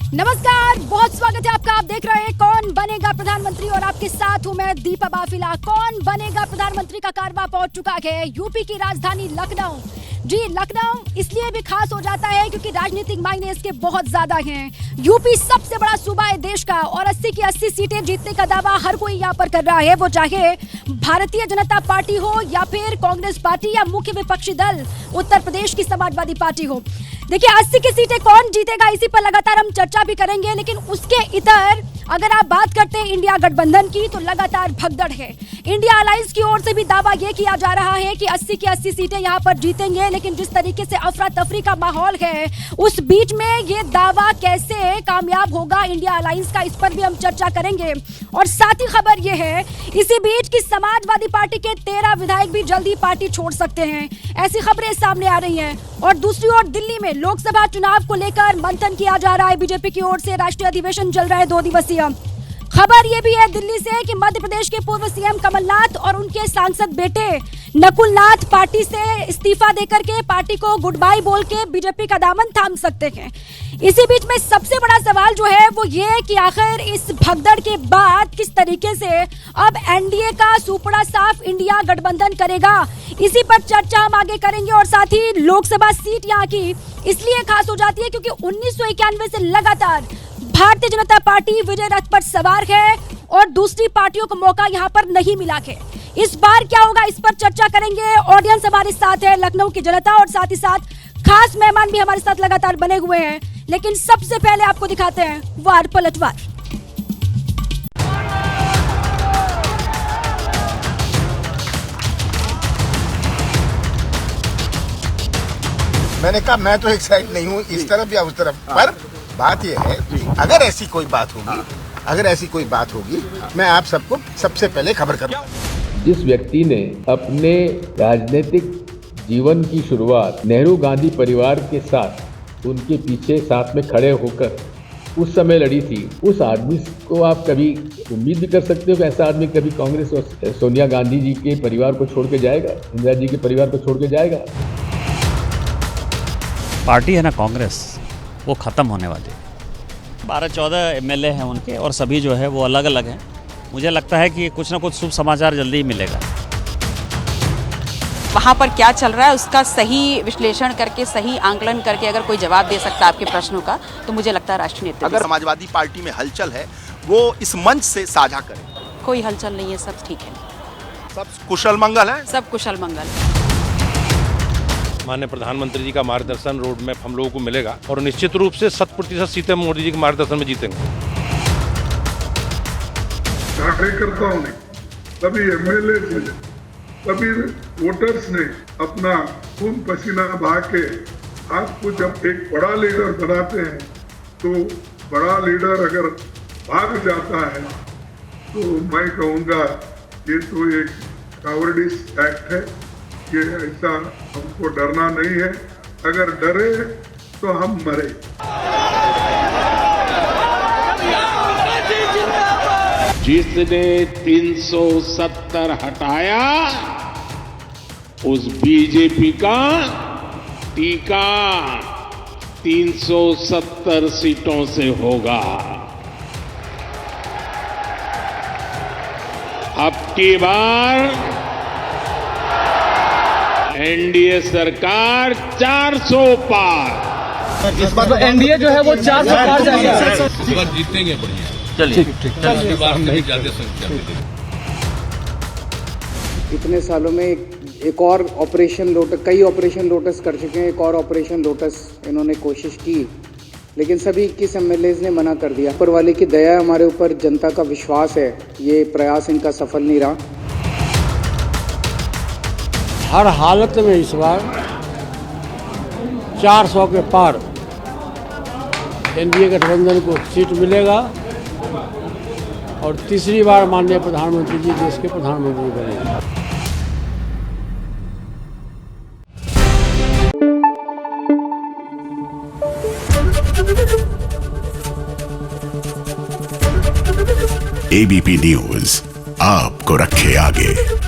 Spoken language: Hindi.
नमस्कार, बहुत स्वागत है आपका। आप देख रहे हैं कौन बनेगा प्रधानमंत्री और आपके साथ हूं मैं दीपा बाफिला। कौन बनेगा प्रधानमंत्री का कारवां पहुंच चुका है यूपी की राजधानी लखनऊ। जी, लखनऊ इसलिए भी खास हो जाता है क्योंकि राजनीतिक मायने इसके बहुत ज्यादा हैं। यूपी सबसे बड़ा सूबा है देश का और 80 की 80 सीटें जीतने का दावा हर कोई यहाँ पर कर रहा है, वो चाहे भारतीय जनता पार्टी हो या फिर कांग्रेस पार्टी या मुख्य विपक्षी दल उत्तर प्रदेश की समाजवादी पार्टी हो। देखिए, 80 की सीटें कौन जीतेगा इसी पर लगातार हम चर्चा भी करेंगे, लेकिन उसके इतर अगर आप बात करते हैं इंडिया गठबंधन की तो लगातार भगदड़ है। इंडिया अलायंस की ओर से भी दावा ये किया जा रहा है कि 80 की 80 सीटें यहाँ पर जीतेंगे, लेकिन जिस तरीके से अफरा तफरी का माहौल है उस बीच में ये दावा कैसे कामयाब होगा इंडिया अलायंस का, इस पर भी हम चर्चा करेंगे। और साथ ही खबर ये है इसी बीच की समाजवादी पार्टी के 13 विधायक भी जल्दी पार्टी छोड़ सकते हैं, ऐसी खबरें सामने आ रही हैं। और दूसरी ओर दिल्ली में लोकसभा चुनाव को लेकर मंथन किया जा रहा है। बीजेपी की ओर से राष्ट्रीय अधिवेशन चल रहा है 2 दिवसीय। खबर यह भी है दिल्ली से कि मध्य प्रदेश के पूर्व सीएम कमलनाथ और उनके सांसद बेटे नकुल नाथ पार्टी से इस्तीफा देकर के पार्टी को गुड बाय बोल के बीजेपी का दामन थाम सकते हैं। इसी बीच में सबसे बड़ा सवाल जो है वो ये कि आखिर इस भगदड़ के बाद किस तरीके से अब एनडीए का सुपड़ा साफ इंडिया गठबंधन करेगा, इसी पर चर्चा हम आगे करेंगे। और साथ ही लोकसभा सीट यहाँ की इसलिए खास हो जाती है क्योंकि 1991 से लगातार भारतीय जनता पार्टी विजय रथ पर सवार है और दूसरी पार्टियों को मौका यहाँ पर नहीं मिला है। इस बार क्या होगा इस पर चर्चा करेंगे। ऑडियंस हमारे साथ है, लखनऊ की जनता, और साथ ही साथ खास मेहमान भी हमारे साथ लगातार बने हुए हैं। लेकिन सबसे पहले आपको दिखाते हैं वार पलटवार। मैंने कहा मैं तो एक्साइट नहीं हूँ इस तरफ या उस तरफ, पर बात यह है अगर ऐसी कोई बात होगी मैं आप सबको सबसे पहले खबर करूँगा। जिस व्यक्ति ने अपने राजनीतिक जीवन की शुरुआत नेहरू गांधी परिवार के साथ उनके पीछे साथ में खड़े होकर उस समय लड़ी थी, उस आदमी को आप कभी उम्मीद भी कर सकते हो कि ऐसा आदमी कभी कांग्रेस और सोनिया गांधी जी के परिवार को छोड़ के जाएगा, इंदिरा जी के परिवार को छोड़ के जाएगा? पार्टी है ना कांग्रेस, वो ख़त्म होने वाली है। 12-14 एमएलए हैं उनके और सभी जो है वो अलग अलग हैं। मुझे लगता है कि कुछ ना कुछ शुभ समाचार जल्दी ही मिलेगा। वहाँ पर क्या चल रहा है उसका सही विश्लेषण करके, सही आंकलन करके अगर कोई जवाब दे सकता है आपके प्रश्नों का, तो मुझे लगता है राष्ट्रीय नेतृत्व। अगर समाजवादी पार्टी में हलचल है वो इस मंच से साझा करें। कोई हलचल नहीं है, सब ठीक है, सब कुशल मंगल है, सब कुशल मंगल। माननीय प्रधानमंत्री जी का मार्गदर्शन रोड मैप हम लोगों को मिलेगा और निश्चित रूप से 100% सीटें मोदी जी के मार्गदर्शन में जीतेंगे। कार्यकर्ताओं ने, सभी एमएलए ने, सभी वोटर्स ने अपना खून पसीना बहा के आपको जब एक बड़ा लीडर बनाते हैं तो बड़ा लीडर अगर भाग जाता है तो मैं कहूँगा ये तो एक कावर्डिस एक्ट है। ये ऐसा हमको डरना नहीं है, अगर डरे तो हम मरे। जिसने 370 हटाया उस बीजेपी का टीका 370 सीटों से होगा। अब की बार एनडीए सरकार 400 पार। इस बार तो एनडीए जो है वो 400 पार जाएगा। इस बार जीतेंगे बढ़िया। चलिए इस बार हम नहीं जाते संख्या में। इतने सालों में एक और ऑपरेशन लोटस, कई ऑपरेशन लोटस कर चुके हैं, एक और ऑपरेशन लोटस इन्होंने कोशिश की, लेकिन सभी 21 एमएलए ने मना कर दिया। ऊपर वाले की दया है हमारे ऊपर, जनता का विश्वास है, ये प्रयास इनका सफल नहीं रहा। हर हालत में इस बार 400 के पार एनडीए गठबंधन को सीट मिलेगा और तीसरी बार माननीय प्रधानमंत्री जी देश के प्रधानमंत्री बनेंगे। एबीपी न्यूज आपको रखे आगे।